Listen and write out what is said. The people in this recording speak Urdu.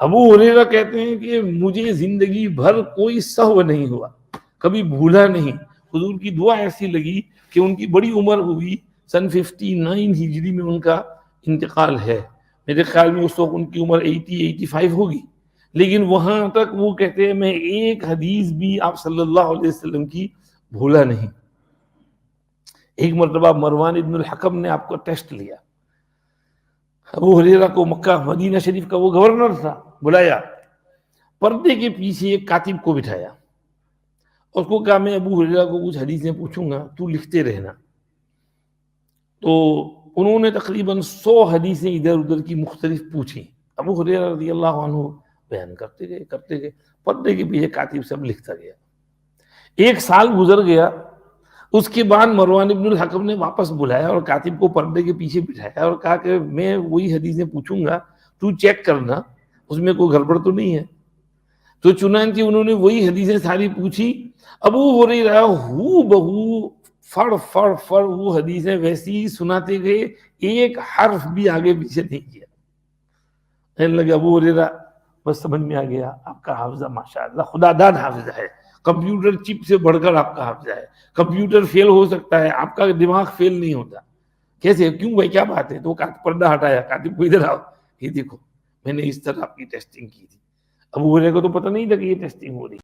ابو ہریرہ کہتے ہیں کہ مجھے زندگی بھر کوئی سہو نہیں ہوا، کبھی بھولا نہیں. حضور کی دعا ایسی لگی کہ ان کی بڑی عمر ہوئی، سن 59 ہجری میں ان کا انتقال ہے. میرے خیال میں اس وقت ان کی عمر 85 ہوگی، لیکن وہاں تک وہ کہتے ہیں میں ایک حدیث بھی آپ صلی اللہ علیہ وسلم کی بھولا نہیں. ایک مرتبہ مروان ابن الحکم نے آپ کو ٹیسٹ لیا، ابو ہریرہ کو مکہ مدینہ شریف کا وہ گورنر تھا، بلایا، پردے کے پیچھے ایک کاتب کو بٹھایا، اس کو کہا میں ابو ہریرہ کو کچھ حدیثیں پوچھوں گا، تو لکھتے رہنا. تو انہوں نے تقریباً 100 حدیثیں ادھر ادھر کی مختلف پوچھی. ابو ہریرہ رضی اللہ عنہ بیان کرتے گئے، پردے کے پیچھے کاتب سب لکھتا گیا. 1 سال گزر گیا. اس کے بعد مروان ابن الحکم نے واپس بلایا اور کاتب کو پردے کے پیچھے بٹھایا اور کہا کہ میں وہی حدیثیں پوچھوں گا، تو چیک کرنا اس میں کوئی گڑبڑ تو نہیں ہے. تو چنانچہ انہوں نے وہی حدیثیں ساری پوچھی. ابو ہریرہ ہو بہو فڑ وہ حدیثیں ویسی ہی سناتے گئے، ایک حرف بھی آگے پیچھے نہیں کیا. کہنے لگے ابو ہریرہ بس سمجھ میں آ گیا، آپ کا حافظہ ماشاءاللہ خدا داد حافظہ ہے، کمپیوٹر چپ سے بڑھ کر آپ کا حافظہ ہے. کمپیوٹر فیل ہو سکتا ہے، آپ کا دماغ فیل نہیں ہوتا. کیسے؟ کیوں بھائی کیا بات ہے؟ تو پردہ ہٹایا، کاتب کو ادھر آؤ، یہ دیکھو میں نے اس طرح آپ کی ٹیسٹنگ کی تھی. ابو ہریرہ کو تو پتہ نہیں تھا کہ یہ ٹیسٹنگ ہو رہی.